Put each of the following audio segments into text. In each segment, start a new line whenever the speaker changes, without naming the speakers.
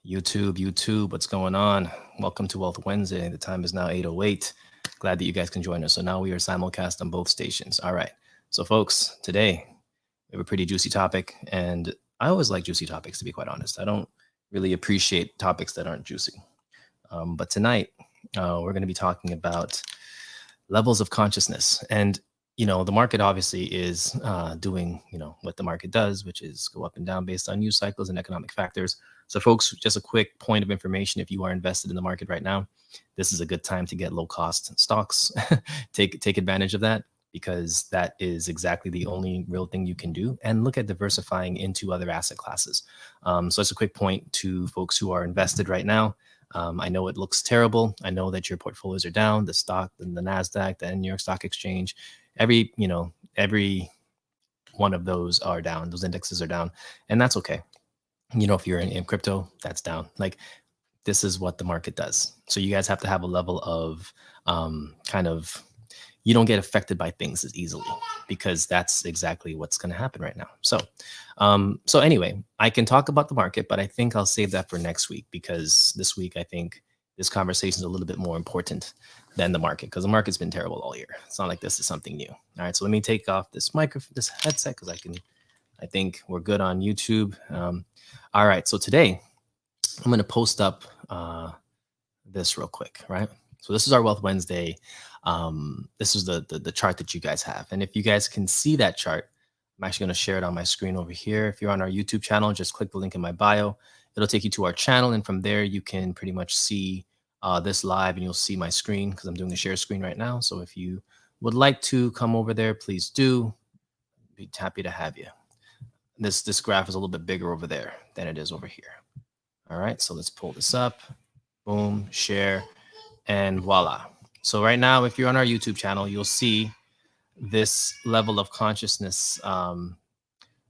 YouTube, what's going on? Welcome to Wealth Wednesday. The time is now 8:08. Glad that you guys can join us. So now we are simulcast on both stations. All right. So folks, today we have a pretty juicy topic, and I always like juicy topics, to be quite honest. I don't really appreciate topics that aren't juicy. But tonight we're going to be talking about levels of consciousness. And the market obviously is doing what the market does, which is go up and down based on news cycles and economic factors. So folks, just a quick point of information: if you are invested in the market right now, this is a good time to get low cost stocks. take advantage of that, because that is exactly the only real thing you can do. And look at diversifying into other asset classes. So it's a quick point to folks who are invested right now. I know it looks terrible. I know that your portfolios are down, the stock, the NASDAQ, the New York Stock Exchange, every one of those are down. Those indexes are down, and that's okay. If you're in crypto, that's down. Like, this is what the market does. So you guys have to have a level of you don't get affected by things as easily, because that's exactly what's going to happen right now. So anyway, I can talk about the market, but I think I'll save that for next week, because this week I think this conversation is a little bit more important than the market, because the market's been terrible all year. It's not like this is something new. All right, so let me take off this headset, because I think we're good on YouTube. All right, so today I'm going to post up this real quick, right? So this is our Wealth Wednesday. This is the chart that you guys have. And if you guys can see that chart, I'm actually going to share it on my screen over here. If you're on our YouTube channel, just click the link in my bio. It'll take you to our channel. And from there, you can pretty much see this live, and you'll see my screen, because I'm doing the share screen right now. So if you would like to come over there, please do. Be happy to have you. This graph is a little bit bigger over there than it is over here. All right, so let's pull this up. Boom, share, and voila. So right now, if you're on our YouTube channel, you'll see this level of consciousness from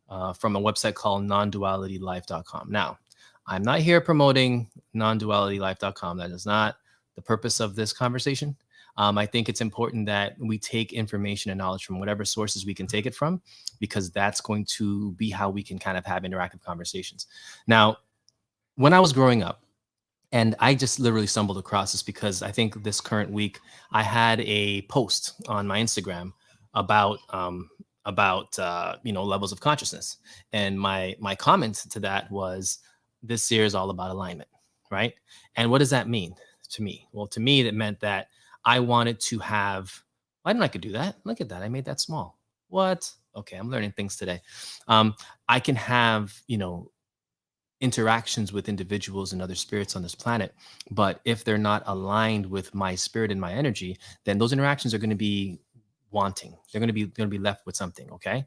a website called nondualitylife.com. Now, I'm not here promoting nondualitylife.com. That is not the purpose of this conversation. I think it's important that we take information and knowledge from whatever sources we can take it from, because that's going to be how we can kind of have interactive conversations. Now, when I was growing up, and I just literally stumbled across this because I think this current week I had a post on my Instagram about levels of consciousness, and my comment to that was, this year is all about alignment, right? And what does that mean to me? Well, to me, it meant that I wanted to have. I didn't know I could do that. Look at that, I made that small. What? Okay, I'm learning things today. I can have interactions with individuals and other spirits on this planet, but if they're not aligned with my spirit and my energy, then those interactions are going to be wanting. They're going to be left with something. Okay,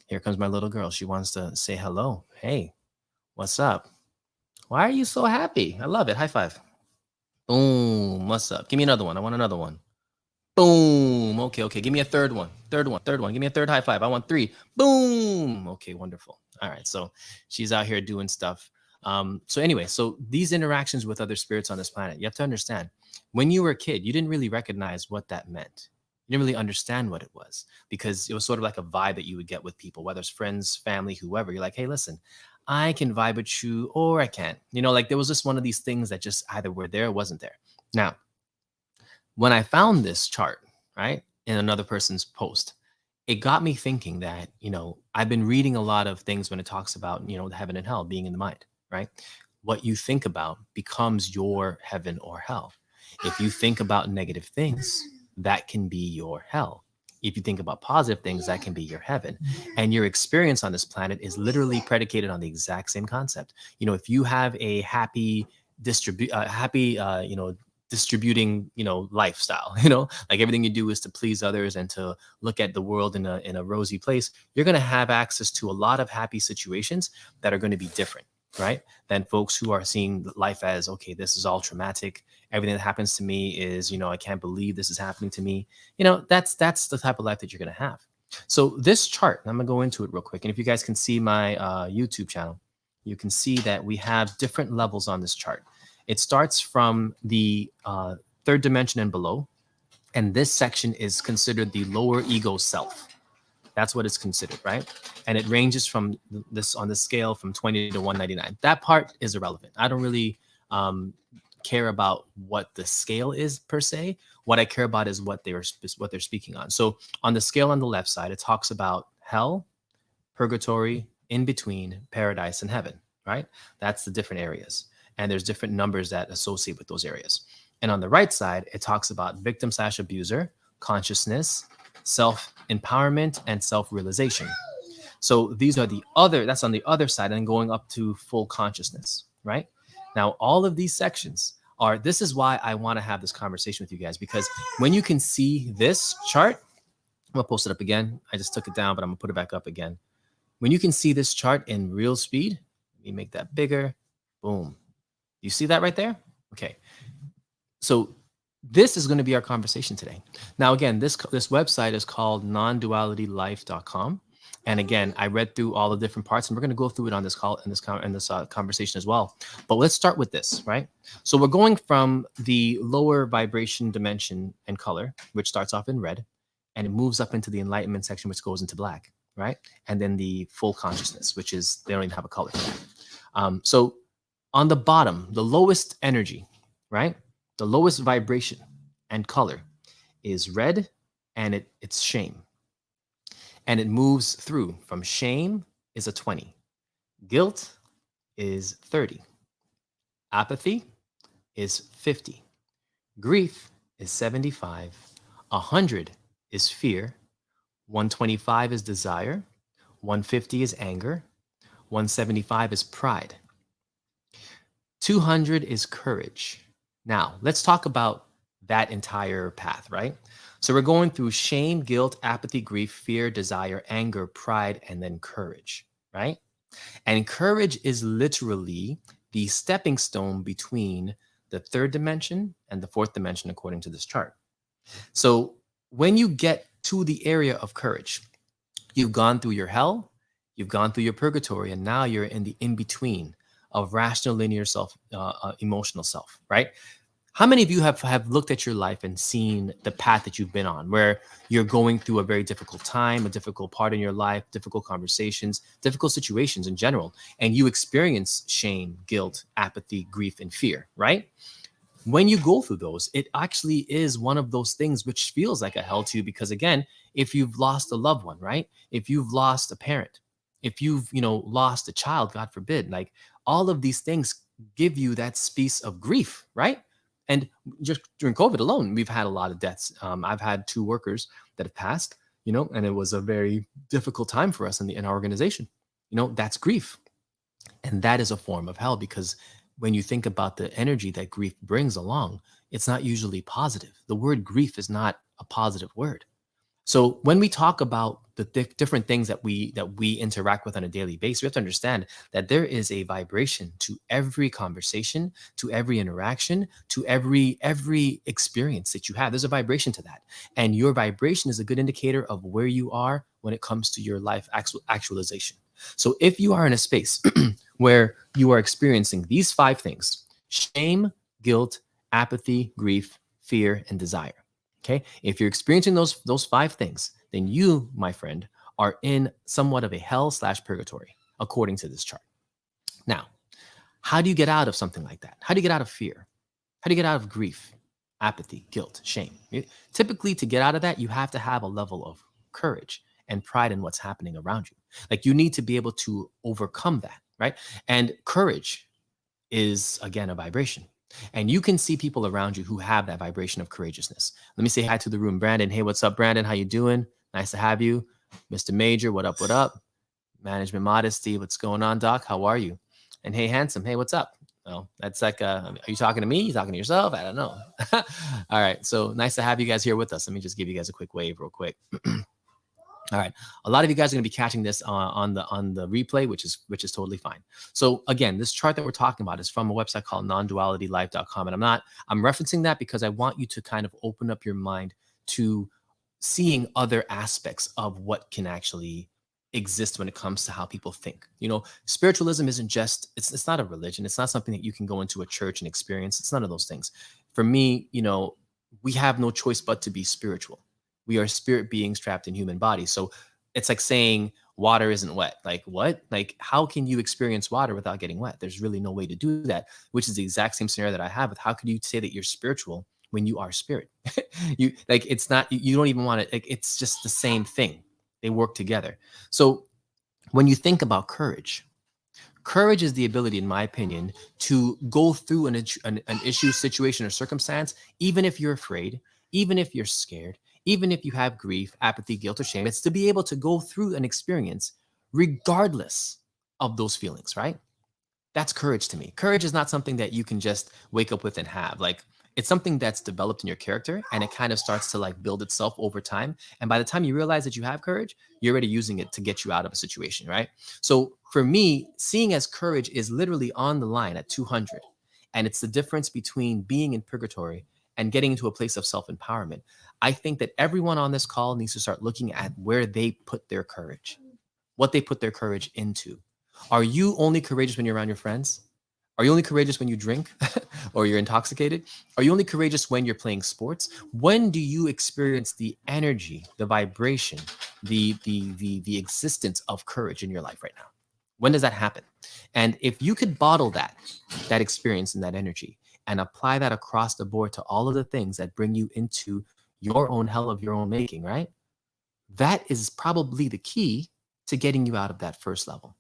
here comes my little girl. She wants to say hello. Hey, what's up? Why are you so happy? I love it. High five. Boom. What's up? Give me another one. I want another one. Boom. Okay. Give me a third one. Third one. Give me a third high five. I want 3. Boom. Okay, wonderful. All right, so she's out here doing stuff. So anyway, so these interactions with other spirits on this planet, you have to understand, when you were a kid, you didn't really recognize what that meant. You didn't really understand what it was, because it was sort of like a vibe that you would get with people, whether it's friends, family, whoever. You're like, hey, listen, I can vibe with you, or I can't. Like, there was just one of these things that just either were there or wasn't there. Now, when I found this chart, right, in another person's post, it got me thinking that, I've been reading a lot of things when it talks about, heaven and hell being in the mind, right? What you think about becomes your heaven or hell. If you think about negative things, that can be your hell. If you think about positive things, that can be your heaven. And your experience on this planet is literally predicated on the exact same concept. If you have a happy distributing, lifestyle, like everything you do is to please others and to look at the world in a rosy place, you're going to have access to a lot of happy situations that are going to be different, right, than folks who are seeing life as, okay, this is all traumatic. Everything that happens to me is, I can't believe this is happening to me. That's the type of life that you're going to have. So this chart, I'm going to go into it real quick. And if you guys can see my YouTube channel, you can see that we have different levels on this chart. It starts from the third dimension and below. And this section is considered the lower ego self. That's what it's considered, right? And it ranges from this on the scale from 20 to 199. That part is irrelevant. I don't really care about what the scale is per se. What I care about is what they're speaking on. So on the scale on the left side, it talks about hell, purgatory, in between, paradise, and heaven, right? That's the different areas. And there's different numbers that associate with those areas. And on the right side, it talks about victim slash abuser, consciousness, self empowerment, and self realization. So these are that's on the other side and going up to full consciousness, right? Now, all of these sections this is why I want to have this conversation with you guys, because when you can see this chart, I'm gonna post it up again. I just took it down, but I'm gonna put it back up again. When you can see this chart in real speed, let me make that bigger. Boom. You see that right there? Okay. So this is going to be our conversation today. Now, again, this website is called nondualitylife.com. And again, I read through all the different parts, and we're going to go through it on this call in this conversation as well. But let's start with this, right? So we're going from the lower vibration dimension and color, which starts off in red, and it moves up into the enlightenment section, which goes into black, right? And then the full consciousness, which is they don't even have a color for that. So on the bottom, the lowest energy, right? The lowest vibration and color is red, and it's shame. And it moves through from shame is a 20. Guilt is 30. Apathy is 50. Grief is 75. 100 is fear. 125 is desire. 150 is anger. 175 is pride. 200 is courage. Now, let's talk about that entire path, right? So we're going through shame, guilt, apathy, grief, fear, desire, anger, pride, and then courage, right? And courage is literally the stepping stone between the third dimension and the fourth dimension, according to this chart. So when you get to the area of courage, you've gone through your hell, you've gone through your purgatory, and now you're in the in-between of rational, linear self, emotional self, right? How many of you have looked at your life and seen the path that you've been on, where you're going through a very difficult time, a difficult part in your life, difficult conversations, difficult situations in general, and you experience shame, guilt, apathy, grief, and fear, right? When you go through those, it actually is one of those things which feels like a hell to you, because again, if you've lost a loved one, right? If you've lost a parent, if you've, lost a child, God forbid, like all of these things give you that space of grief, right? And just during COVID alone, we've had a lot of deaths. I've had 2 workers that have passed, and it was a very difficult time for us in our organization. That's grief. And that is a form of hell, because when you think about the energy that grief brings along, it's not usually positive. The word grief is not a positive word. So when we talk about the different things that we interact with on a daily basis, we have to understand that there is a vibration to every conversation, to every interaction, to every experience that you have. There's a vibration to that, and your vibration is a good indicator of where you are when it comes to your life actualization. So if you are in a space where you are experiencing these 5 things: shame, guilt, apathy, grief, fear, and desire. Okay. If you're experiencing those 5 things, then you, my friend, are in somewhat of a hell/purgatory, according to this chart. Now, how do you get out of something like that? How do you get out of fear? How do you get out of grief, apathy, guilt, shame? Typically, to get out of that, you have to have a level of courage and pride in what's happening around you. Like, you need to be able to overcome that, right? And courage is, again, a vibration. And you can see people around you who have that vibration of courageousness. Let me say hi to the room. Brandon, hey, what's up, Brandon? How you doing? Nice to have you. Mr. Major, what up, what up? Management Modesty, what's going on, Doc? How are you? And hey, Handsome, hey, what's up? Oh, that's like, are you talking to me? You talking to yourself? I don't know. All right, so nice to have you guys here with us. Let me just give you guys a quick wave real quick. All right, a lot of you guys are going to be catching this on the replay, which is totally fine. So again, this chart that we're talking about is from a website called nondualitylife.com, and I'm referencing that because I want you to kind of open up your mind to seeing other aspects of what can actually exist when it comes to how people think. Spiritualism isn't just it's not a religion. It's not something that you can go into a church and experience. It's none of those things. For me, we have no choice but to be spiritual. We are spirit beings trapped in human bodies. So It's like saying water isn't wet. Like, what? Like, how can you experience water without getting wet? There's really no way to do that, which is the exact same scenario that I have with how could you say that you're spiritual when you are spirit? You like, it's not, you don't even want to, like, it's just the same thing. They work together. So when you think about courage, courage is the ability, in my opinion, to go through an issue, situation, or circumstance, even if you're afraid, even if you're scared, even if you have grief, apathy, guilt, or shame. It's to be able to go through an experience regardless of those feelings, right? That's courage to me. Courage is not something that you can just wake up with and have. Like, it's something that's developed in your character, and it kind of starts to like build itself over time. And by the time you realize that you have courage, you're already using it to get you out of a situation, right? So for me, seeing as courage is literally on the line at 200. And it's the difference between being in purgatory and getting into a place of self empowerment. I think that everyone on this call needs to start looking at where they put their courage, what they put their courage into. Are you only courageous when you're around your friends? Are you only courageous when you drink or you're intoxicated? Are you only courageous when you're playing sports? When do you experience the energy, the vibration, the existence of courage in your life right now? When does that happen? And if you could bottle that experience and that energy and apply that across the board to all of the things that bring you into your own hell of your own making, right? That is probably the key to getting you out of that first level.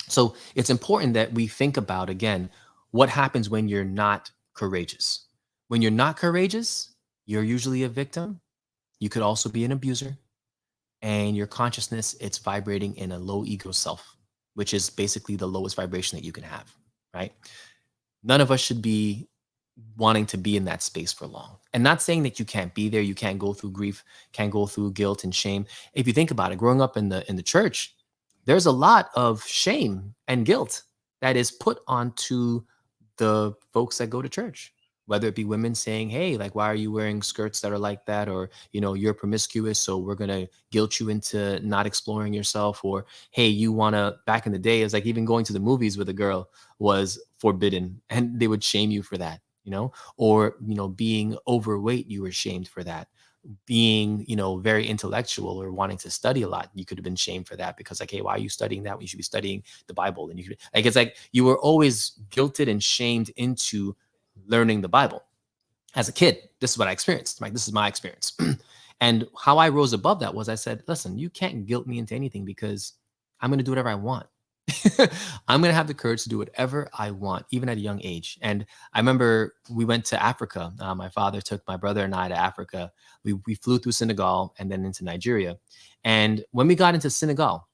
So it's important that we think about, again, what happens when you're not courageous. When you're not courageous, you're usually a victim. You could also be an abuser. And your consciousness, it's vibrating in a low ego self, which is basically the lowest vibration that you can have, right? None of us should be wanting to be in that space for long. And not saying that you can't be there, you can't go through grief, can't go through guilt and shame. If you think about it, growing up in the church, there's a lot of shame and guilt that is put onto the folks that go to church, whether it be women saying, hey, like, why are you wearing skirts that are like that? Or, you're promiscuous, so we're going to guilt you into not exploring yourself. Or, hey, you want to, back in the day, it's like even going to the movies with a girl was forbidden and they would shame you for that, or, being overweight, you were shamed for that. Being, very intellectual or wanting to study a lot, you could have been shamed for that because, like, hey, why are you studying that when you should be studying the Bible? And you could, like, it's like you were always guilted and shamed into learning the Bible. As a kid, this is what I experienced. Like, this is my experience. And how I rose above that was I said, listen, you can't guilt me into anything because I'm going to do whatever I want. I'm going to have the courage to do whatever I want, even at a young age. And I remember we went to Africa. My father took my brother and I to Africa. We flew through Senegal and then into Nigeria. And when we got into Senegal,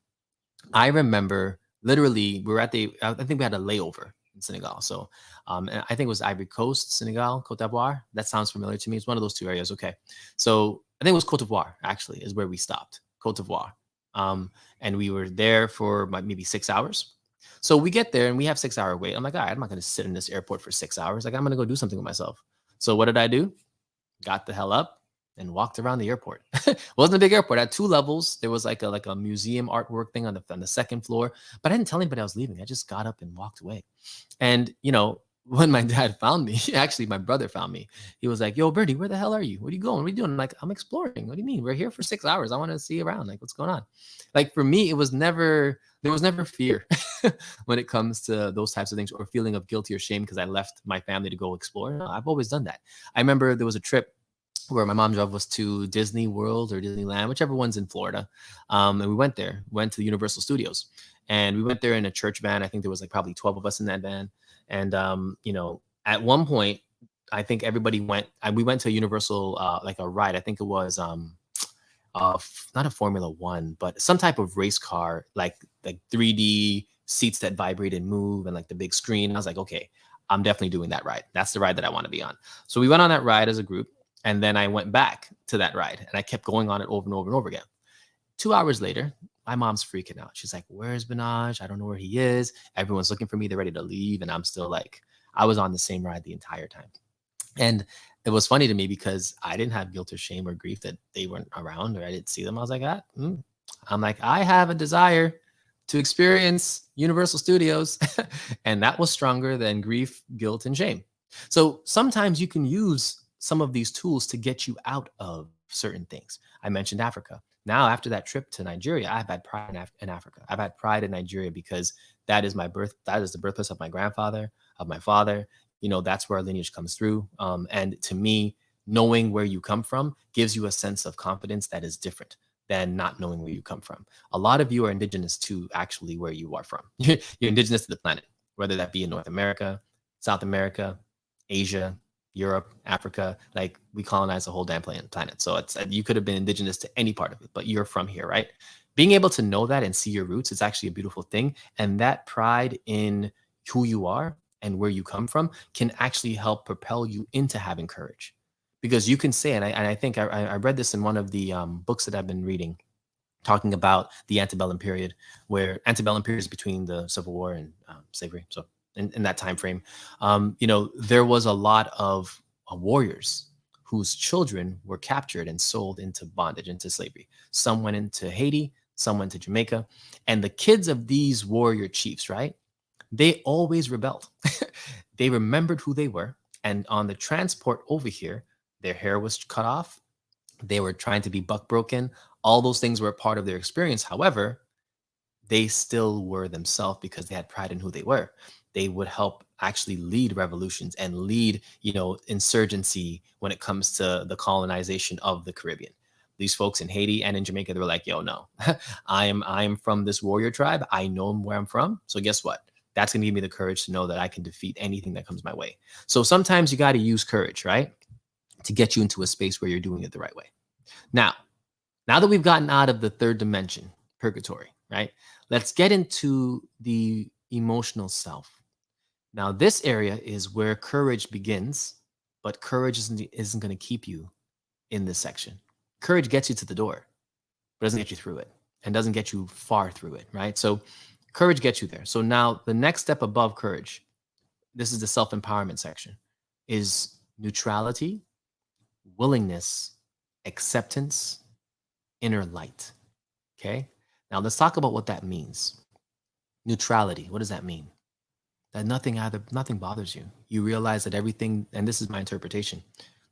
I remember literally we were I think we had a layover in Senegal. So and I think it was Ivory Coast, Senegal, Cote d'Ivoire. That sounds familiar to me. It's one of those two areas. Okay. So I think it was Cote d'Ivoire, actually, is where we stopped. Cote d'Ivoire. And we were there for maybe 6 hours. So we get there and we have 6 hour wait. I'm like, all right, I'm not going to sit in this airport for 6 hours. Like, I'm going to go do something with myself. So what did I do? Got the hell up and walked around the airport. Wasn't a big airport. At 2 levels, there was like a museum artwork thing on the second floor. But I didn't tell anybody I was leaving. I just got up and walked away. And when my dad found me, actually my brother found me. He was like, "Yo, Bertie, where the hell are you? What are you going? What are you doing?" I'm like, "I'm exploring." "What do you mean? We're here for 6 hours. I want to see around. Like, what's going on?" Like, for me, there was never fear when it comes to those types of things, or feeling of guilty or shame because I left my family to go explore. No, I've always done that. I remember there was a trip where my mom drove us to Disney World or Disneyland, whichever one's in Florida. And we went there, went to the Universal Studios. And we went there in a church van. I think there was like probably 12 of us in that van. And, at one point, I think everybody went, we went to a Universal, like a ride. I think it was not a Formula One, but some type of race car, like 3D seats that vibrate and move and like the big screen. I was like, okay, I'm definitely doing that ride. That's the ride that I want to be on. So we went on that ride as a group. And then I went back to that ride and I kept going on it over and over and over again. 2 hours later, my mom's freaking out. She's like, "Where's Benaj? I don't know where he is. Everyone's looking for me. They're ready to leave." And I'm still like, I was on the same ride the entire time. And it was funny to me because I didn't have guilt or shame or grief that they weren't around or I didn't see them. I was like, I'm like, I have a desire to experience Universal Studios. And that was stronger than grief, guilt, and shame. So sometimes you can use some of these tools to get you out of certain things. I mentioned Africa. Now, after that trip to Nigeria, I've had pride in Africa. I've had pride in Nigeria because that is my birth. That is the birthplace of my grandfather, of my father. That's where our lineage comes through. And to me, knowing where you come from gives you a sense of confidence that is different than not knowing where you come from. A lot of you are indigenous to actually where you are from. You're indigenous to the planet, whether that be in North America, South America, Asia, Europe, Africa. Like, we colonized the whole damn planet. So it's you could have been indigenous to any part of it, but you're from here, right? Being able to know that and see your roots is actually a beautiful thing. And that pride in who you are and where you come from can actually help propel you into having courage. Because you can say, and I think I read this in one of the books that I've been reading, talking about the antebellum period, where antebellum period is between the Civil War and slavery. So in that time frame, there was a lot of warriors whose children were captured and sold into bondage, into slavery. Some went into Haiti, some went to Jamaica, and the kids of these warrior chiefs, right? They always rebelled. They remembered who they were, and on the transport over here, their hair was cut off. They were trying to be buck broken. All those things were a part of their experience. However, they still were themselves because they had pride in who they were. They would help actually lead revolutions and lead, insurgency when it comes to the colonization of the Caribbean. These folks in Haiti and in Jamaica, they were like, yo, no, I am from this warrior tribe. I know where I'm from. So guess what? That's going to give me the courage to know that I can defeat anything that comes my way. So sometimes you got to use courage, right? To get you into a space where you're doing it the right way. Now that we've gotten out of the third dimension, purgatory, right? Let's get into the emotional self. Now, this area is where courage begins, but courage isn't going to keep you in this section. Courage gets you to the door, but doesn't get you through it, and doesn't get you far through it, right? So courage gets you there. So now the next step above courage, this is the self-empowerment section, is neutrality, willingness, acceptance, inner light. Okay. Now let's talk about what that means. Neutrality. What does that mean? That nothing bothers you. You realize that everything, and this is my interpretation,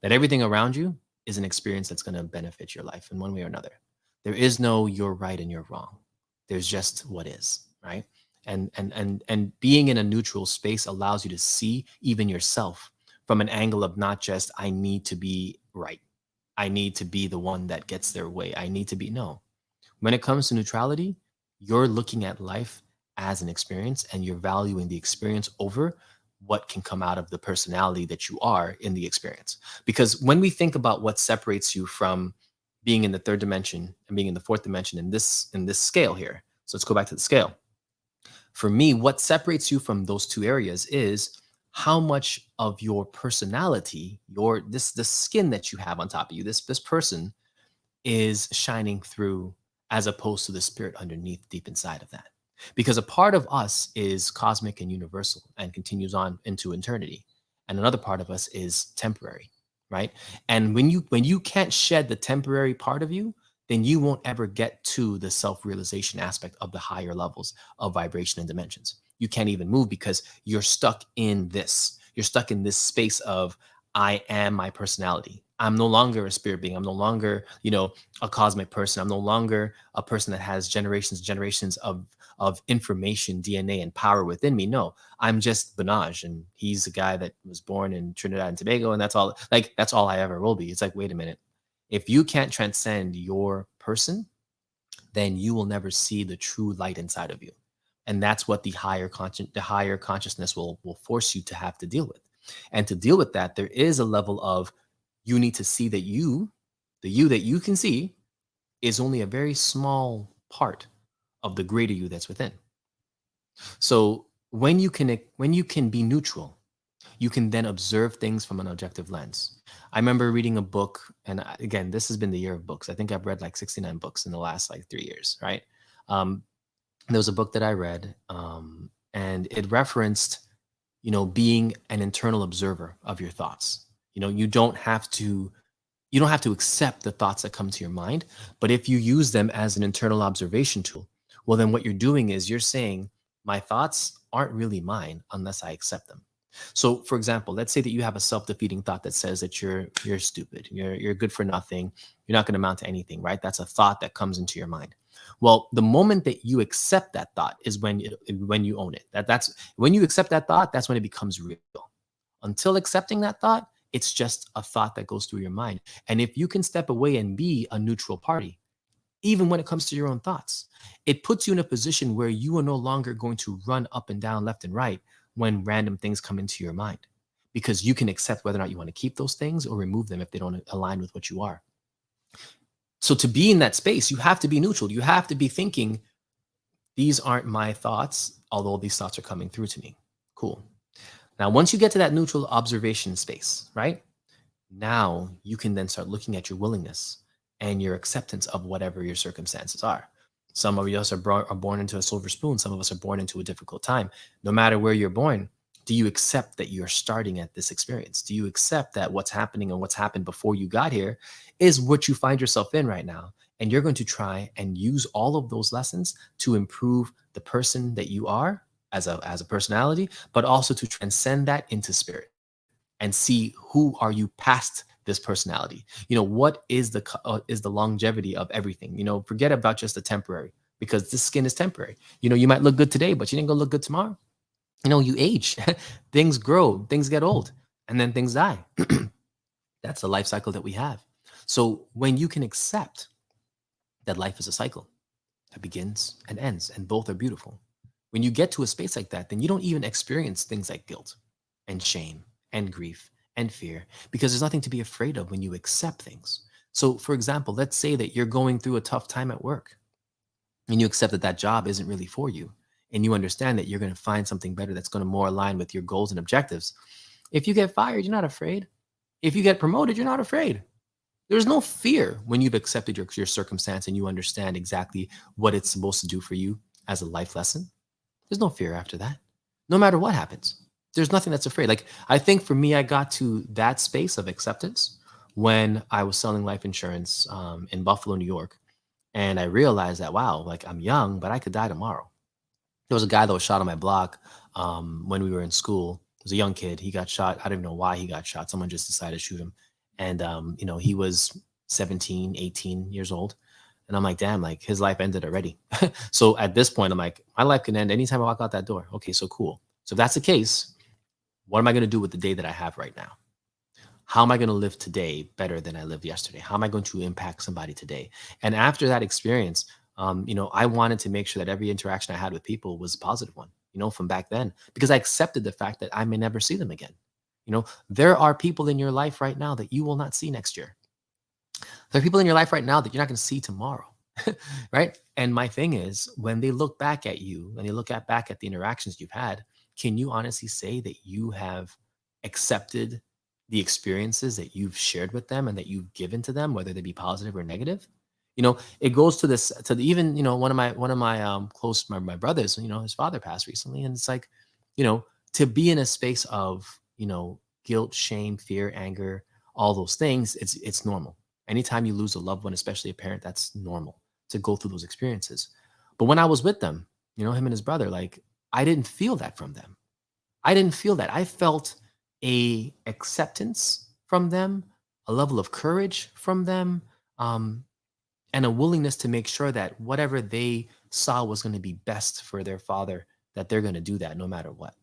that everything around you is an experience that's going to benefit your life in one way or another. There is no you're right and you're wrong. There's just what is, right? And being in a neutral space allows you to see even yourself from an angle of not just I need to be right. I need to be the one that gets their way. I need to be no. When it comes to neutrality, you're looking at life as an experience and you're valuing the experience over what can come out of the personality that you are in the experience. Because when we think about what separates you from being in the third dimension and being in the fourth dimension in this scale here. So let's go back to the scale. For me, what separates you from those two areas is how much of your personality, the skin that you have on top of you, this person is shining through, as opposed to the spirit underneath, deep inside of that. Because a part of us is cosmic and universal and continues on into eternity. And another part of us is temporary, right? And when you can't shed the temporary part of you, then you won't ever get to the self-realization aspect of the higher levels of vibration and dimensions. You can't even move because you're stuck in this. You're stuck in this space of I am my personality. I'm no longer a spirit being. I'm no longer, a cosmic person. I'm no longer a person that has generations of information, DNA, and power within me. No, I'm just Benaj, and he's a guy that was born in Trinidad and Tobago, and that's all. Like, that's all I ever will be. It's like, wait a minute. If you can't transcend your person, then you will never see the true light inside of you. And that's what the higher consciousness will force you to have to deal with. And to deal with that, there is a level of you need to see that the you that you can see, is only a very small part of the greater you that's within. So when you can be neutral, you can then observe things from an objective lens. I remember reading a book, and again, this has been the year of books. I think I've read like 69 books in the last like 3 years, right? There was a book that I read, and it referenced, being an internal observer of your thoughts. You don't have to accept the thoughts that come to your mind, but if you use them as an internal observation tool, well, then what you're doing is you're saying, my thoughts aren't really mine unless I accept them. So, for example, let's say that you have a self-defeating thought that says that you're stupid, you're good for nothing, you're not going to amount to anything, right? That's a thought that comes into your mind. Well, the moment that you accept that thought is when you own it. That's when you accept that thought, that's when it becomes real. Until accepting that thought, it's just a thought that goes through your mind. And if you can step away and be a neutral party, even when it comes to your own thoughts. It puts you in a position where you are no longer going to run up and down, left and right when random things come into your mind, because you can accept whether or not you want to keep those things or remove them if they don't align with what you are. So, to be in that space, you have to be neutral. You have to be thinking, these aren't my thoughts, although these thoughts are coming through to me. Cool. Now, once you get to that neutral observation space, right? Now you can then start looking at your willingness and your acceptance of whatever your circumstances are. Some of us are born into a silver spoon. Some of us are born into a difficult time. No matter where you're born, do you accept that you're starting at this experience? Do you accept that what's happening and what's happened before you got here is what you find yourself in right now? And you're going to try and use all of those lessons to improve the person that you are as a personality, but also to transcend that into spirit and see who are you past this personality. What is the longevity of everything. Forget about just the temporary, because this skin is temporary. You might look good today, but you ain't gonna look good tomorrow. You age. Things grow, things get old, and then things die. That's the life cycle that we have. So when you can accept that life is a cycle that begins and ends, and both are beautiful. When you get to a space like that, then you don't even experience things like guilt and shame and grief and fear, because there's nothing to be afraid of when you accept things. So, for example, let's say that you're going through a tough time at work and you accept that that job isn't really for you, and you understand that you're going to find something better that's going to more align with your goals and objectives. If you get fired, you're not afraid. If you get promoted, you're not afraid. There's no fear when you've accepted your circumstance and you understand exactly what it's supposed to do for you as a life lesson. There's no fear after that. No matter what happens, there's nothing that's afraid. Like, I think for me, I got to that space of acceptance when I was selling life insurance in Buffalo, New York. And I realized that, wow, like, I'm young, but I could die tomorrow. There was a guy that was shot on my block when we were in school. It was a young kid. He got shot. I don't even know why he got shot. Someone just decided to shoot him. And, he was 17, 18 years old. And I'm like, damn, like, his life ended already. So at this point, I'm like, my life can end anytime I walk out that door. Okay, so cool. So if that's the case, what am I going to do with the day that I have right now? How am I going to live today better than I lived yesterday? How am I going to impact somebody today? And after that experience, I wanted to make sure that every interaction I had with people was a positive one, from back then, because I accepted the fact that I may never see them again. There are people in your life right now that you will not see next year. There are people in your life right now that you're not going to see tomorrow. Right. And my thing is, when they look back at you, when they look back at the interactions you've had, can you honestly say that you have accepted the experiences that you've shared with them and that you've given to them, whether they be positive or negative? It goes to this, even, one of my close, my brothers, his father passed recently. And it's like, to be in a space of, guilt, shame, fear, anger, all those things, it's normal. Anytime you lose a loved one, especially a parent, that's normal to go through those experiences. But when I was with them, him and his brother, like, I didn't feel that from them. I didn't feel that. I felt a acceptance from them, a level of courage from them, um, and a willingness to make sure that whatever they saw was going to be best for their father, that they're going to do that no matter what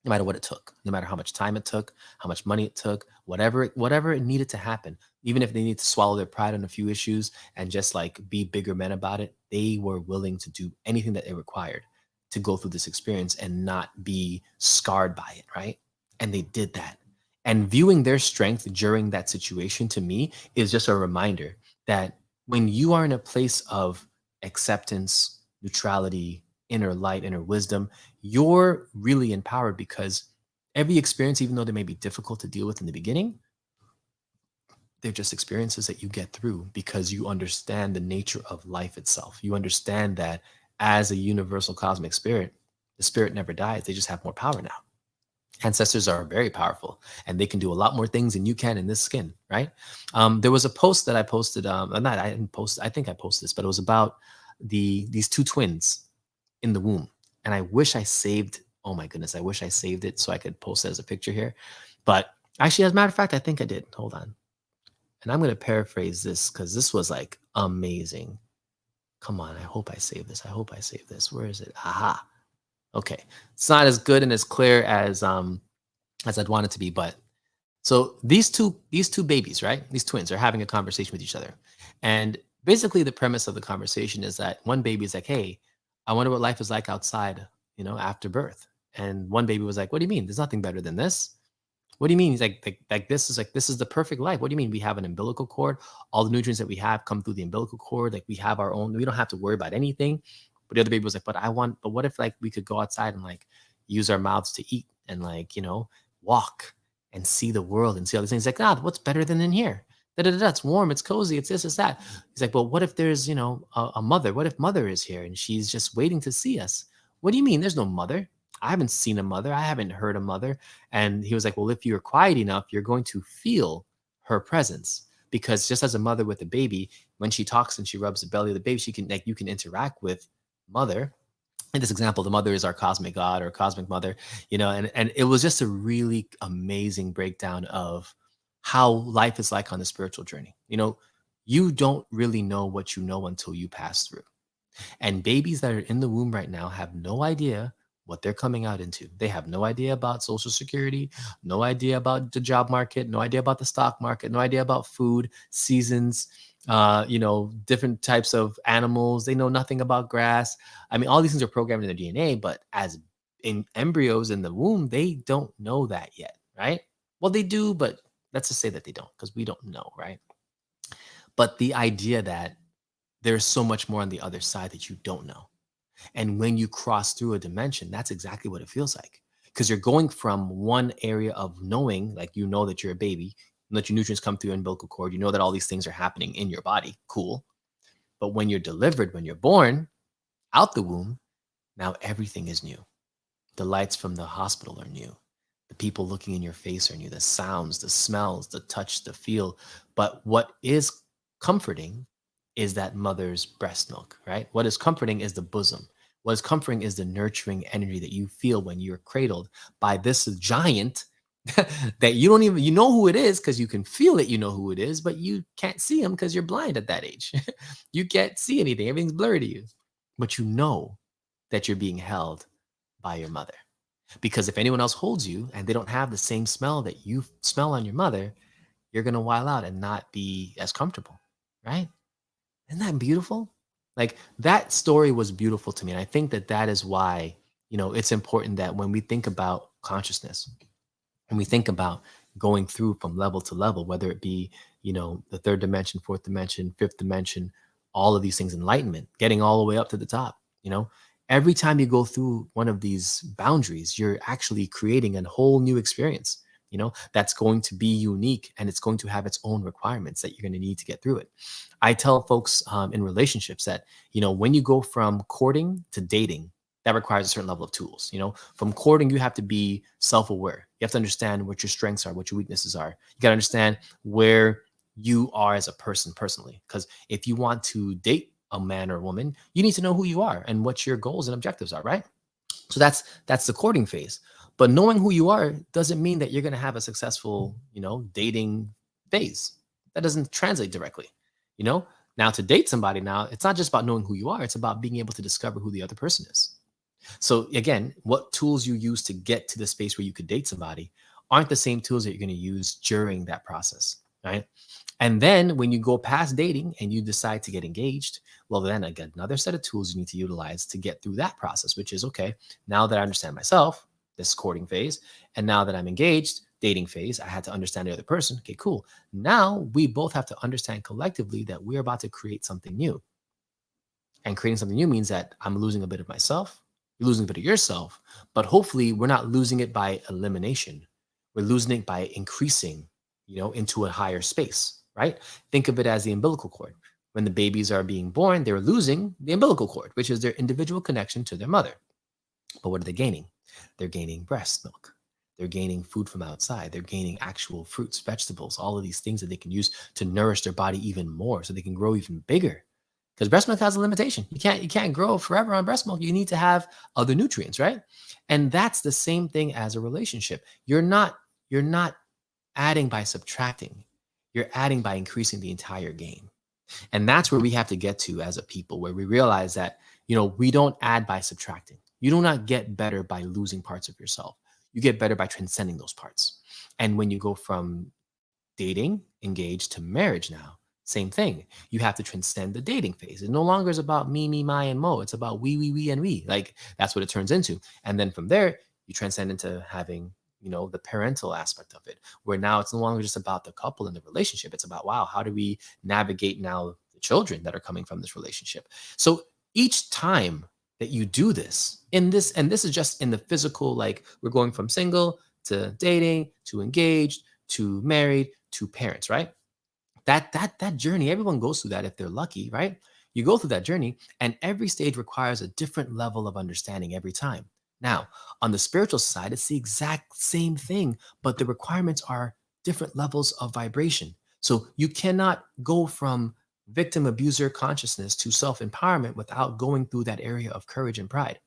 it took, no matter how much time it took, how much money it took, whatever it needed to happen, even if they need to swallow their pride on a few issues and just like be bigger men about it, they were willing to do anything that it required to go through this experience and not be scarred by it, right? And they did that. And viewing their strength during that situation to me is just a reminder that when you are in a place of acceptance, neutrality, inner light, inner wisdom, you're really empowered, because every experience, even though they may be difficult to deal with in the beginning, they're just experiences that you get through because you understand the nature of life itself. You understand that as a universal cosmic spirit, the spirit never dies. They just have more power now. Ancestors are very powerful and they can do a lot more things than you can in this skin, right? There was a post that I posted. Not I didn't post. I think I posted this, but it was about these two twins in the womb. And I wish I saved Oh my goodness, I wish I saved it so I could post it as a picture here. But actually, as a matter of fact, I think I did. Hold on. And I'm going to paraphrase this because this was like amazing. Come on, I hope I save this. I hope I save this. Where is it? Aha. Okay. It's not as good and as clear as I'd want it to be, but so these two babies, right? These twins are having a conversation with each other. And basically the premise of the conversation is that one baby is like, "Hey, I wonder what life is like outside, after birth." And one baby was like, "What do you mean? There's nothing better than this." What do you mean? He's like this is the perfect life. What do you mean? We have an umbilical cord. All the nutrients that we have come through the umbilical cord. Like we have our own. We don't have to worry about anything. But the other baby was like, but what if like we could go outside and like use our mouths to eat and like walk and see the world and see all these things. Like, what's better than in here? Da, da, da, da, it's warm, it's cozy, it's this, it's that. He's like, well, what if there's a mother? What if mother is here and she's just waiting to see us? What do you mean? There's no mother. I haven't seen a mother. I haven't heard a mother. And he was like, well, if you're quiet enough, you're going to feel her presence. Because just as a mother with a baby, when she talks and she rubs the belly of the baby, she can like you can interact with mother. In this example, the mother is our cosmic God or cosmic mother, and it was just a really amazing breakdown of how life is like on the spiritual journey. You don't really know what you know until you pass through. And babies that are in the womb right now have no idea what they're coming out into. They have no idea about Social Security, no idea about the job market, no idea about the stock market, no idea about food, seasons, different types of animals. They know nothing about grass. I mean, all these things are programmed in their DNA, but as in embryos in the womb, they don't know that yet, right? Well, they do, but let's just say that they don't because we don't know, right? But the idea that there's so much more on the other side that you don't know. And when you cross through a dimension, that's exactly what it feels like. Because you're going from one area of knowing, like you know that you're a baby, that your nutrients come through your umbilical cord, you know that all these things are happening in your body. Cool. But when you're delivered, when you're born out the womb, now everything is new. The lights from the hospital are new. The people looking in your face are new. The sounds, the smells, the touch, the feel. But what is comforting is that mother's breast milk, right? What is comforting is the bosom. What is comforting is the nurturing energy that you feel when you're cradled by this giant that you don't even, you know who it is because you can feel it, you know who it is, but you can't see him because you're blind at that age. You can't see anything, everything's blurry to you. But you know that you're being held by your mother. Because if anyone else holds you and they don't have the same smell that you smell on your mother, you're going to wild out and not be as comfortable, right? Isn't that beautiful? Like that story was beautiful to me. And I think that that is why, it's important that when we think about consciousness, and we think about going through from level to level, whether it be, the third dimension, fourth dimension, fifth dimension, all of these things, enlightenment, getting all the way up to the top, every time you go through one of these boundaries, you're actually creating a whole new experience, that's going to be unique and it's going to have its own requirements that you're going to need to get through it. I tell folks in relationships that, when you go from courting to dating, that requires a certain level of tools. From courting, you have to be self-aware. You have to understand what your strengths are, what your weaknesses are. You got to understand where you are as a person personally. Because if you want to date a man or a woman, you need to know who you are and what your goals and objectives are, right? So that's the courting phase. But knowing who you are doesn't mean that you're going to have a successful, dating phase. That doesn't translate directly. You know, now to date somebody now, it's not just about knowing who you are, it's about being able to discover who the other person is. So again, what tools you use to get to the space where you could date somebody aren't the same tools that you're going to use during that process, right? And then when you go past dating and you decide to get engaged, well, then again, another set of tools you need to utilize to get through that process, which is okay, now that I understand myself, this courting phase, and now that I'm engaged, dating phase, I had to understand the other person. Okay, cool. Now we both have to understand collectively that we're about to create something new. And creating something new means that I'm losing a bit of myself, you're losing a bit of yourself, but hopefully we're not losing it by elimination. We're losing it by increasing, into a higher space, right? Think of it as the umbilical cord. When the babies are being born, they're losing the umbilical cord, which is their individual connection to their mother. But what are they gaining? They're gaining breast milk. They're gaining food from outside. They're gaining actual fruits, vegetables, all of these things that they can use to nourish their body even more so they can grow even bigger because breast milk has a limitation. You can't grow forever on breast milk. You need to have other nutrients, right? And that's the same thing as a relationship. You're not adding by subtracting. You're adding by increasing the entire game. And that's where we have to get to as a people, where we realize that, we don't add by subtracting. You do not get better by losing parts of yourself. You get better by transcending those parts. And when you go from dating, engaged to marriage now, same thing. You have to transcend the dating phase. It no longer is about me, my, and mo. It's about we, and we. Like that's what it turns into. And then from there, you transcend into having, the parental aspect of it, where now it's no longer just about the couple and the relationship. It's about, wow, how do we navigate now the children that are coming from this relationship? So each time that you do this and this is just in the physical, like we're going from single to dating to engaged to married to parents, right? That journey, everyone goes through that if they're lucky, right? You go through that journey, and every stage requires a different level of understanding every time. Now, on the spiritual side, it's the exact same thing, but the requirements are different levels of vibration. So you cannot go from victim abuser consciousness to self-empowerment without going through that area of courage and pride.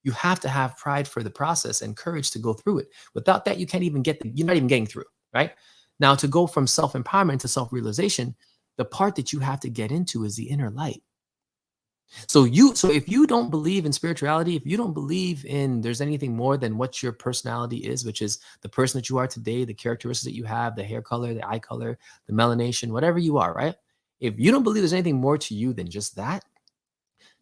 You have to have pride for the process and courage to go through it. Without that, you can't even you're not even getting through, right? Now, to go from self empowerment to self realization, the part that you have to get into is the inner light. So if you don't believe in spirituality, if you don't believe in there's anything more than what your personality is, which is the person that you are today, the characteristics that you have, the hair color, the eye color, the melanation, whatever you are, right? If you don't believe there's anything more to you than just that,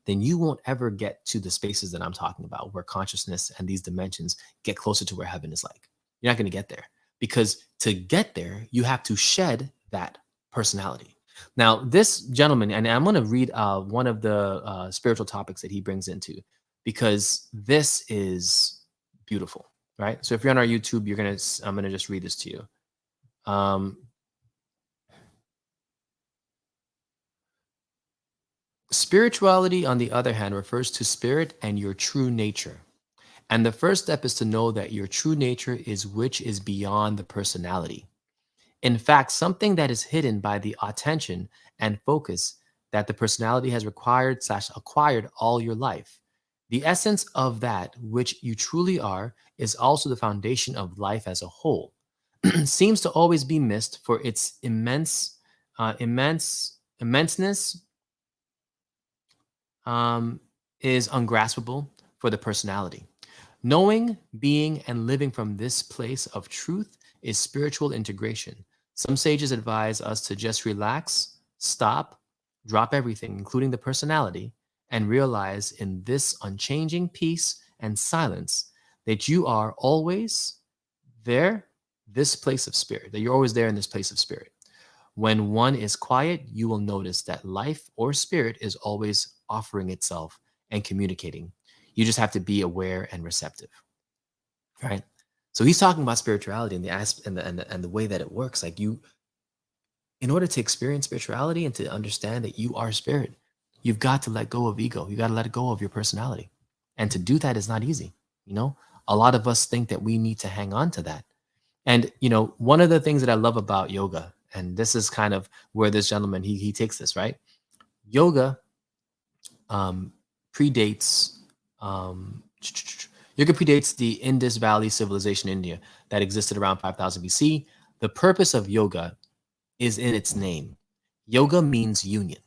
then you won't ever get to the spaces that I'm talking about, where consciousness and these dimensions get closer to where heaven is like. You're not going to get there, because to get there, you have to shed that personality. Now, this gentleman, and I'm going to read one of the spiritual topics that he brings into, because this is beautiful, right? So if you're on our YouTube, I'm going to just read this to you. Um, Spirituality, on the other hand, refers to spirit and your true nature. And the first step is to know that your true nature is which is beyond the personality. In fact, something that is hidden by the attention and focus that the personality has required/acquired all your life. The essence of that which you truly are is also the foundation of life as a whole. Seems to always be missed for its immenseness, um, is ungraspable for the personality. Knowing, being, and living from this place of truth is spiritual integration. Some sages advise us to just relax, stop, drop everything, including the personality, and realize in this unchanging peace and silence that you are always there, this place of spirit, that you're always there in this place of spirit. When one is quiet, you will notice that life or spirit is always offering itself and communicating. You just have to be aware and receptive, right? So he's talking about spirituality and the way that it works. Like in order to experience spirituality and to understand that you are spirit, you've got to let go of ego. You got to let go of your personality, and to do that is not easy. A lot of us think that we need to hang on to that. And one of the things that I love about yoga, and this is kind of where this gentleman he takes this, right? Yoga um, predates um, yoga predates the Indus Valley civilization in India that existed around 5000 BC. The purpose of yoga is in its name. Yoga means union.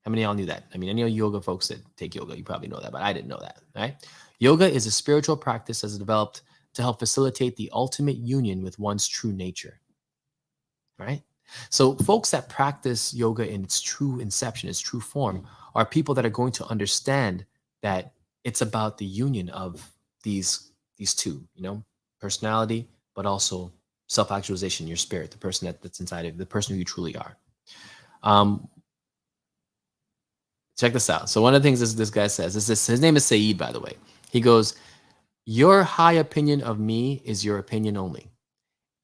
How many of y'all knew that? I mean, any of you yoga folks that take yoga, you probably know that, but I didn't know that, right? Yoga is a spiritual practice that's developed to help facilitate the ultimate union with one's true nature, right? So folks that practice yoga in its true inception, its true form, are people that are going to understand that it's about the union of these two, personality, but also self-actualization, your spirit, the person that's inside of you, the person who you truly are. Um, Check this out. So one of the things this guy says is this. His name is Saeed, by the way. He goes, "Your high opinion of me is your opinion only.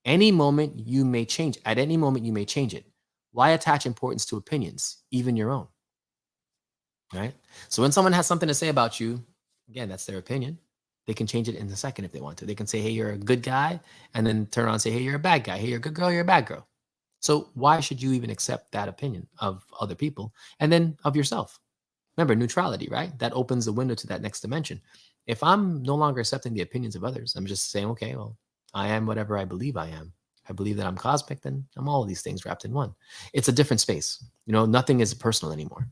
Any moment you may change. At any moment you may change it. Why attach importance to opinions, even your own?" Right. So when someone has something to say about you, again, that's their opinion. They can change it in a second if they want to. They can say, "Hey, you're a good guy," and then turn around and say, "Hey, you're a bad guy. Hey, you're a good girl. You're a bad girl." So why should you even accept that opinion of other people and then of yourself? Remember, neutrality, right? That opens the window to that next dimension. If I'm no longer accepting the opinions of others, I'm just saying, okay, well, I am whatever I believe I am. I believe that I'm cosmic, then I'm all of these things wrapped in one. It's a different space. Nothing is personal anymore.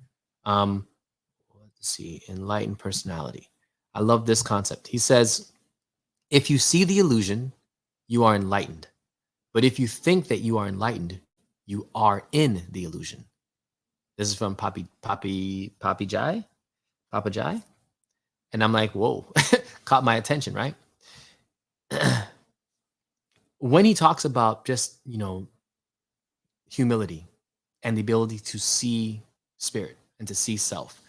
Um, let's see, enlightened personality. I love this concept. He says, if you see the illusion, you are enlightened. But if you think that you are enlightened, you are in the illusion. This is from Papi Jai, Papa Jai. And I'm like, whoa, caught my attention, right? When he talks about just, humility and the ability to see spirit and to see self,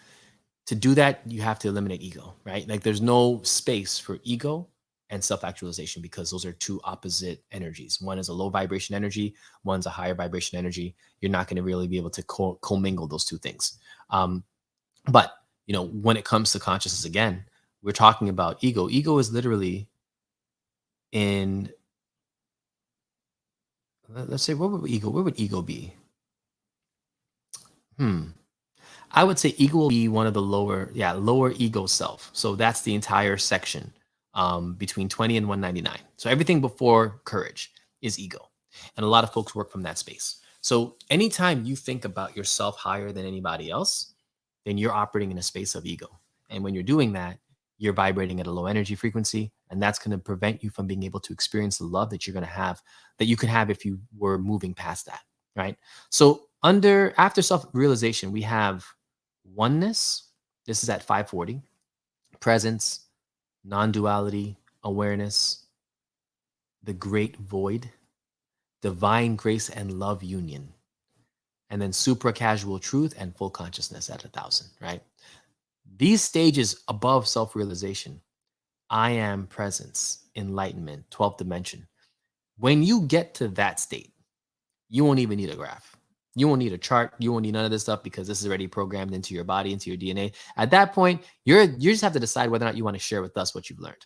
to do that, you have to eliminate ego, right? Like there's no space for ego and self-actualization because those are two opposite energies. One is a low vibration energy, one's a higher vibration energy. You're not going to really be able to commingle those two things. But when it comes to consciousness, again, we're talking about ego. Ego is literally in, let's say, where would ego be? I would say ego will be one of the lower ego self. So that's the entire section between 20 and 199. So everything before courage is ego. And a lot of folks work from that space. So anytime you think about yourself higher than anybody else, then you're operating in a space of ego. And when you're doing that, you're vibrating at a low energy frequency. And that's going to prevent you from being able to experience the love that you're going to have, that you could have if you were moving past that. Right. So after self-realization, we have oneness. This is at 540. Presence, non-duality, awareness, the great void, divine grace and love union, and then supra-casual truth and full consciousness at 1,000, right? These stages above self-realization, I am presence, enlightenment, 12th dimension. When you get to that state, you won't even need a graph. You won't need a chart. You won't need none of this stuff because this is already programmed into your body, into your DNA. At that point, you just have to decide whether or not you want to share with us what you've learned.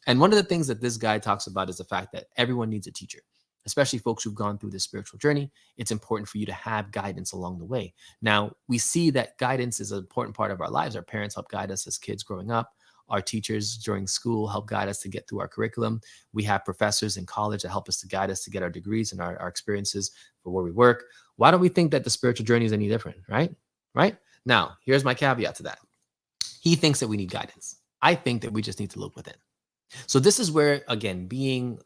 And one of the things that this guy talks about is the fact that everyone needs a teacher, especially folks who've gone through this spiritual journey. It's important for you to have guidance along the way. Now, we see that guidance is an important part of our lives. Our parents help guide us as kids growing up. Our teachers during school help guide us to get through our curriculum. We have professors in college that help us to guide us to get our degrees and our experiences for where we work. Why don't we think that the spiritual journey is any different, right? Right? Now, here's my caveat to that. He thinks that we need guidance. I think that we just need to look within. So this is where, again, being,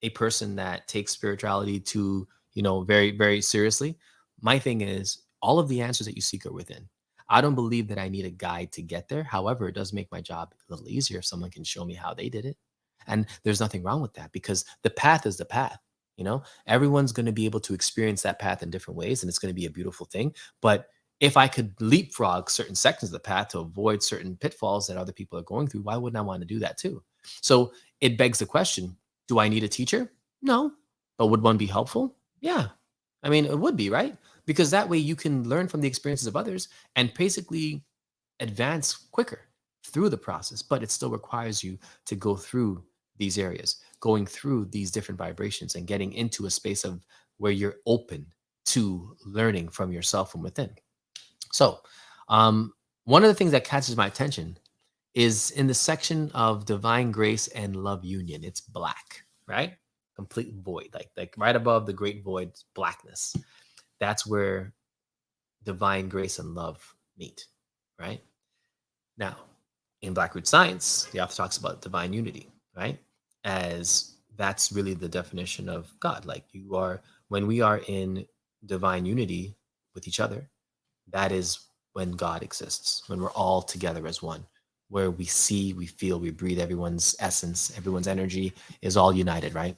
a person that takes spirituality to, very, very seriously, my thing is all of the answers that you seek are within. I don't believe that I need a guide to get there. However, it does make my job a little easier if someone can show me how they did it. And there's nothing wrong with that because the path is the path. Everyone's going to be able to experience that path in different ways, and it's going to be a beautiful thing. But if I could leapfrog certain sections of the path to avoid certain pitfalls that other people are going through, why wouldn't I want to do that too? So it begs the question, do I need a teacher? No. But would one be helpful? Yeah. I mean, it would be, right? Because that way you can learn from the experiences of others and basically advance quicker through the process, but it still requires you to go through these areas, going through these different vibrations and getting into a space of where you're open to learning from yourself from within. So, one of the things that catches my attention is in the section of divine grace and love union. It's black, right? Complete void, like right above the great void, blackness. That's where divine grace and love meet, right? Now, in Blackroot science, the author talks about divine unity, right? As that's really the definition of God. Like when we are in divine unity with each other, that is when God exists, when we're all together as one, where we see, we feel, we breathe, everyone's essence, everyone's energy is all united, right?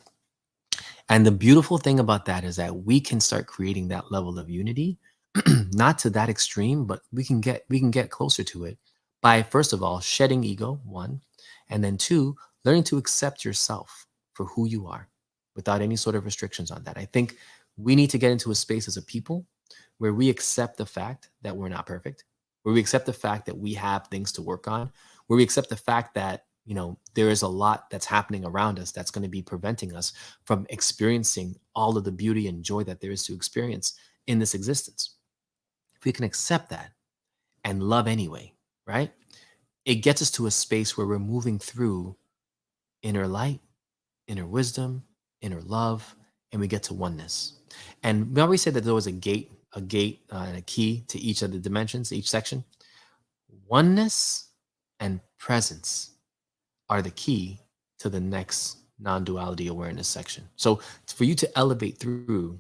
And the beautiful thing about that is that we can start creating that level of unity, not to that extreme, but we can get closer to it by, first of all, shedding ego, one, and then two, learning to accept yourself for who you are without any sort of restrictions on that. I think we need to get into a space as a people where we accept the fact that we're not perfect, where we accept the fact that we have things to work on, where we accept the fact that there is a lot that's happening around us that's going to be preventing us from experiencing all of the beauty and joy that there is to experience in this existence. If we can accept that and love anyway, right? It gets us to a space where we're moving through inner light, inner wisdom, inner love, and we get to oneness. And we always said that there was a gate, and a key to each of the dimensions, each section. Oneness and presence are the key to the next non-duality awareness section. So for you to elevate through,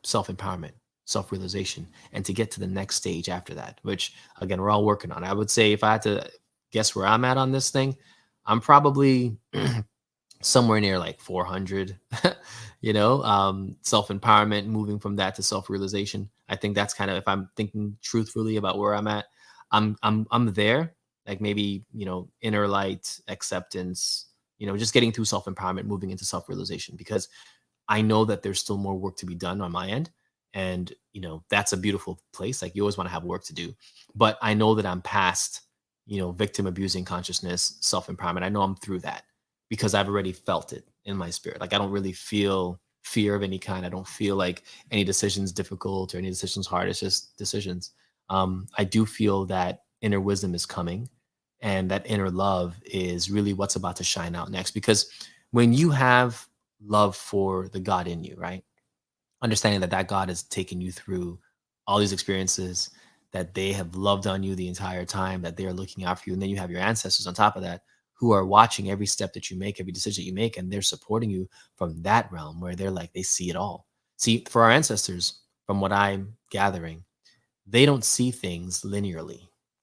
self-empowerment, self-realization, and to get to the next stage after that, which again, we're all working on. I would say if I had to guess where I'm at on this thing, I'm probably somewhere near like 400. Self-empowerment, moving from that to self-realization. I think that's kind of, if I'm thinking truthfully about where I'm at, I'm there. Like maybe, inner light, acceptance, just getting through self-empowerment, moving into self-realization, because I know that there's still more work to be done on my end. And, that's a beautiful place. Like you always want to have work to do. But I know that I'm past, victim abusing consciousness, self empowerment. I know I'm through that because I've already felt it in my spirit. Like I don't really feel fear of any kind. I don't feel like any decision's difficult or any decision's hard. It's just decisions. I do feel that inner wisdom is coming, and that inner love is really what's about to shine out next. Because when you have love for the God in you, right? Understanding that that God has taken you through all these experiences, that they have loved on you the entire time, that they are looking out for you. And then you have your ancestors on top of that who are watching every step that you make, every decision you make, and they're supporting you from that realm where they're like, they see it all. See, for our ancestors, from what I'm gathering, they don't see things linearly,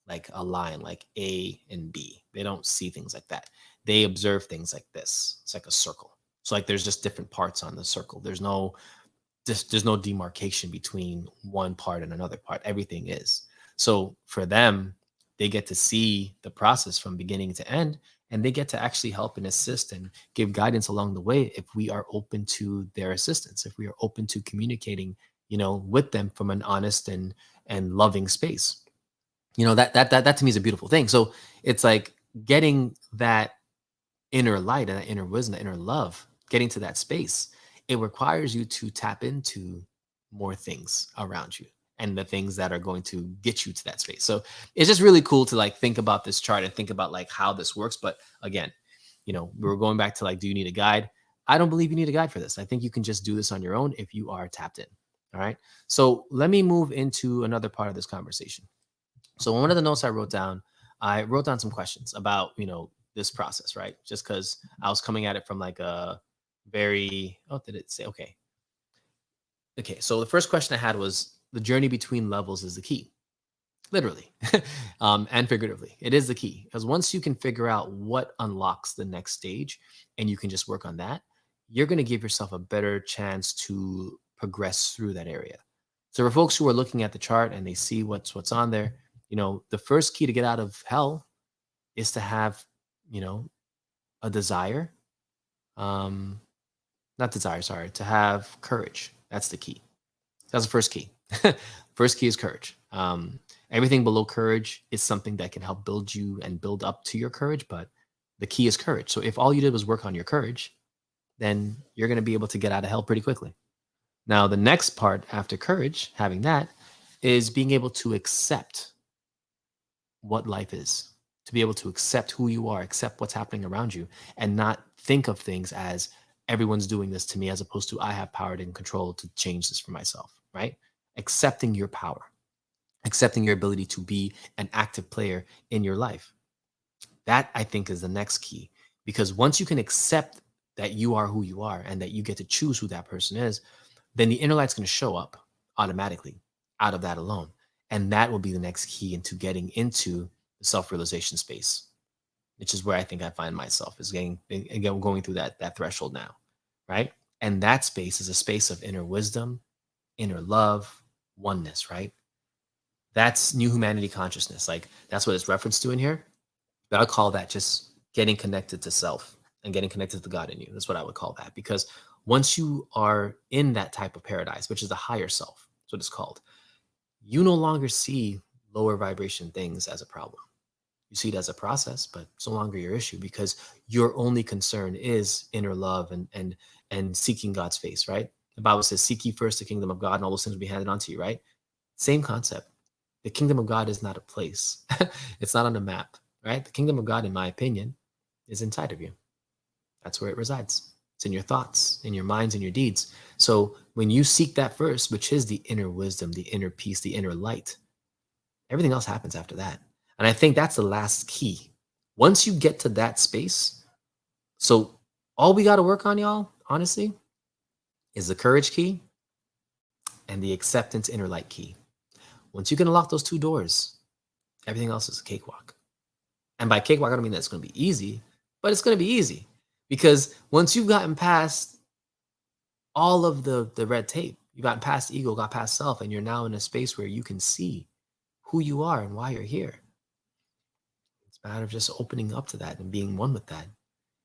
like a line, like A and B. They don't see things like that. They observe things like this. It's like a circle. So like there's just different parts on the circle. There's no demarcation between one part and another part. Everything is. So for them, they get to see the process from beginning to end, and they get to actually help and assist and give guidance along the way if we are open to their assistance, if we are open to communicating, with them from an honest and loving space. That to me is a beautiful thing. So it's like getting that inner light and that inner wisdom, that inner love, getting to that space, it requires you to tap into more things around you and the things that are going to get you to that space. So it's just really cool to like think about this chart and think about like how this works. But again, we were going back to like, do you need a guide? I don't believe you need a guide for this. I think you can just do this on your own if you are tapped in. All right. So let me move into another part of this conversation. So one of the notes I wrote down some questions about, this process, right? Just because I was coming at it from like a very, oh, did it say, okay. Okay. So the first question I had was, the journey between levels is the key, literally, and figuratively. It is the key, because once you can figure out what unlocks the next stage and you can just work on that, you're going to give yourself a better chance to progress through that area. So for folks who are looking at the chart and they see what's on there, the first key to get out of hell is to have, a desire, um, not desire, sorry, to have courage. That's the key. That's the first key. First key is courage. Everything below courage is something that can help build you and build up to your courage, but the key is courage. So if all you did was work on your courage, then you're going to be able to get out of hell pretty quickly. Now, the next part after courage, having that, is being able to accept what life is, to be able to accept who you are, accept what's happening around you, and not think of things as everyone's doing this to me, as opposed to I have power and control to change this for myself, right? Accepting your power, accepting your ability to be an active player in your life. That I think is the next key, because once you can accept that you are who you are and that you get to choose who that person is, then the inner light's going to show up automatically out of that alone. And that will be the next key into getting into the self-realization space, which is where I think I find myself, is getting, again, going through that threshold now, right? And that space is a space of inner wisdom, inner love, oneness, right? That's new humanity consciousness. Like that's what it's referenced to in here. But I call that just getting connected to self and getting connected to God in you. That's what I would call that. Because once you are in that type of paradise, which is the higher self, that's what it's called, you no longer see lower vibration things as a problem. You see it as a process, but it's no longer your issue because your only concern is inner love and seeking God's face, right? The Bible says, "Seek ye first the kingdom of God, and all those things will be handed onto you," right? Same concept. The kingdom of God is not a place. It's not on a map, right? The kingdom of God, in my opinion, is inside of you. That's where it resides. It's in your thoughts, in your minds, in your deeds. So when you seek that first, which is the inner wisdom, the inner peace, the inner light, everything else happens after that. And I think that's the last key. Once you get to that space, so all we got to work on, y'all, honestly, is the courage key and the acceptance inner light key. Once you can unlock those two doors, everything else is a cakewalk. And by cakewalk, I don't mean that it's going to be easy, but it's going to be easy because once you've gotten past all of the red tape, you've gotten past ego, got past self, and you're now in a space where you can see who you are and why you're here. It's a matter of just opening up to that and being one with that.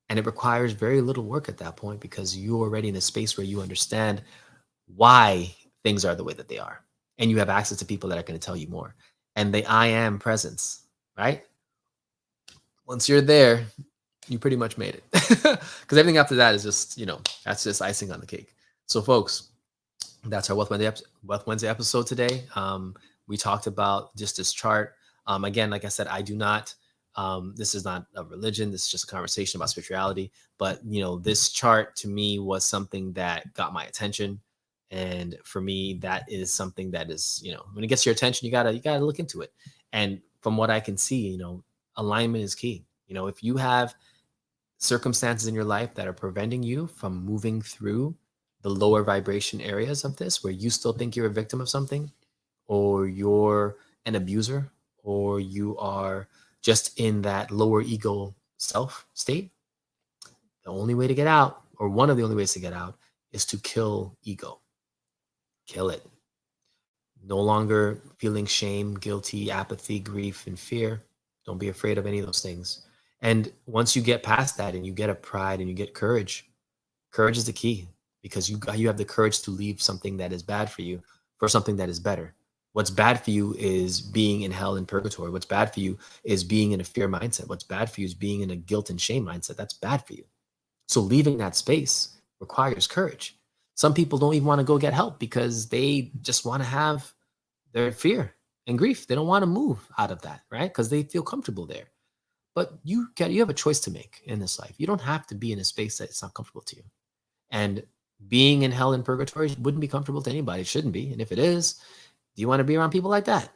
And it requires very little work at that point because you're already in a space where you understand why things are the way that they are. And you have access to people that are going to tell you more. And the I am presence, right? Once you're there, you pretty much made it. Because everything after that is just, that's just icing on the cake. So, folks, that's our Wealth Wednesday episode today. We talked about just this chart. Again, like I said, I do not. This is not a religion. This is just a conversation about spirituality. But this chart to me was something that got my attention, and for me, that is something that is when it gets your attention, you gotta look into it. And from what I can see, alignment is key. If you have circumstances in your life that are preventing you from moving through the lower vibration areas of this, where you still think you're a victim of something, or you're an abuser, or you are just in that lower ego self state, the only way to get out, or one of the only ways to get out, is to kill ego. Kill it. No longer feeling shame, guilty, apathy, grief, and fear. Don't be afraid of any of those things. And once you get past that and you get a pride and you get courage, courage is the key because you have the courage to leave something that is bad for you for something that is better. What's bad for you is being in hell and purgatory. What's bad for you is being in a fear mindset. What's bad for you is being in a guilt and shame mindset. That's bad for you. So leaving that space requires courage. Some people don't even want to go get help because they just want to have their fear and grief. They don't want to move out of that, right? Because they feel comfortable there. But you have a choice to make in this life. You don't have to be in a space that's not comfortable to you. And being in hell and purgatory wouldn't be comfortable to anybody. It shouldn't be. And if it is, do you want to be around people like that?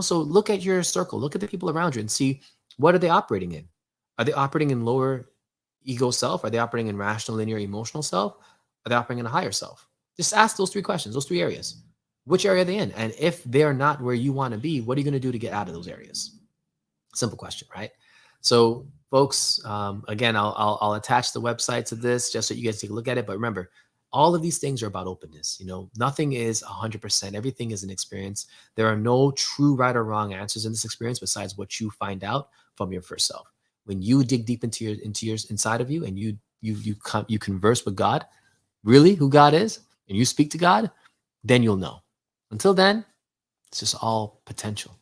So look at your circle, look at the people around you and see, what are they operating in? Are they operating in lower ego self? Are they operating in rational, linear, emotional self? Are they operating in a higher self? Just ask those three questions, those three areas. Which area are they in? And if they're not where you want to be, what are you going to do to get out of those areas? Simple question, right? So, folks, again, I'll attach the website to this just so you guys take a look at it. But remember, all of these things are about openness. Nothing is 100%. Everything is an experience. There are no true right or wrong answers in this experience besides what you find out from your first self. When you dig deep into your inside of you and you converse with God, really who God is, and you speak to God, then you'll know. Until then, it's just all potential.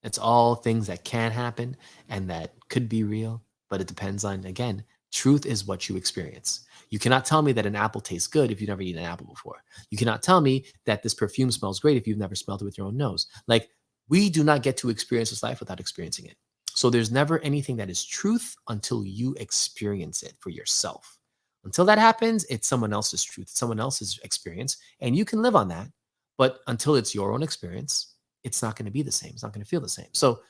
It's all things that can happen and that could be real, but it depends on, again, truth is what you experience. You cannot tell me that an apple tastes good if you've never eaten an apple before. You cannot tell me that this perfume smells great if you've never smelled it with your own nose. Like, we do not get to experience this life without experiencing it. So there's never anything that is truth until you experience it for yourself. Until that happens, it's someone else's truth, someone else's experience, and you can live on that. But until it's your own experience, it's not going to be the same. It's not going to feel the same. So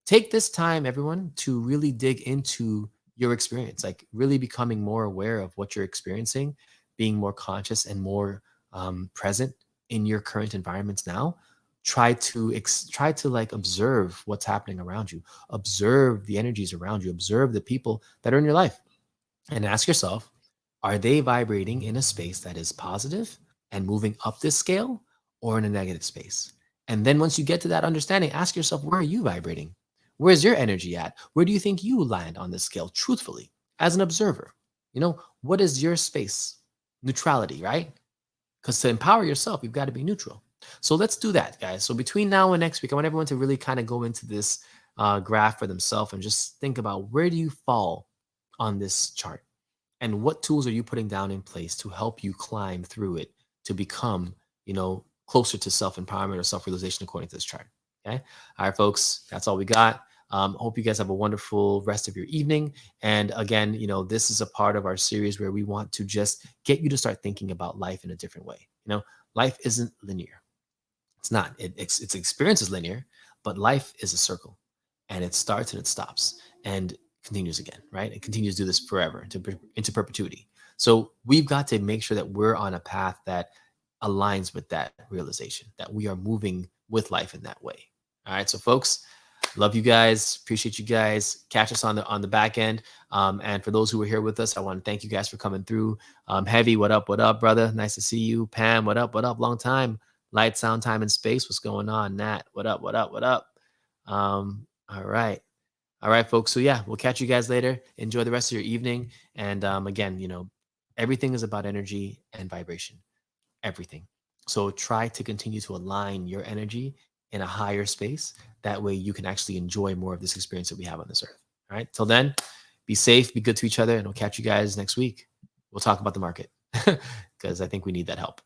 take this time, everyone, to really dig into your experience, like really becoming more aware of what you're experiencing, being more conscious and more present in your current environments now. Try to like observe what's happening around you, observe the energies around you, observe the people that are in your life, and ask yourself, are they vibrating in a space that is positive and moving up this scale, or in a negative space? And then once you get to that understanding, ask yourself, where are you vibrating? Where's your energy at? Where do you think you land on this scale truthfully as an observer? What is your space? Neutrality, right? Because to empower yourself, you've got to be neutral. So let's do that, guys. So between now and next week, I want everyone to really kind of go into this graph for themselves and just think about where do you fall on this chart and what tools are you putting down in place to help you climb through it to become, closer to self-empowerment or self-realization according to this chart. Okay. All right, folks, that's all we got. Hope you guys have a wonderful rest of your evening. And again, this is a part of our series where we want to just get you to start thinking about life in a different way. Life isn't linear. It's not. Its experience is linear, but life is a circle, and it starts and it stops and continues again. Right? It continues to do this forever into perpetuity. So we've got to make sure that we're on a path that aligns with that realization that we are moving with life in that way. All right. So, folks, love you guys. Appreciate you guys. Catch us on the back end. And for those who were here with us, I want to thank you guys for coming through. Heavy, what up? What up, brother? Nice to see you. Pam, what up? What up? Long time. Light, sound, time, and space. What's going on? Nat, what up? What up? What up? All right. All right, folks. So yeah, we'll catch you guys later. Enjoy the rest of your evening. And again, everything is about energy and vibration. Everything. So try to continue to align your energy in a higher space. That way you can actually enjoy more of this experience that we have on this earth. All right. Till then, be safe, be good to each other, and we'll catch you guys next week. We'll talk about the market because I think we need that help.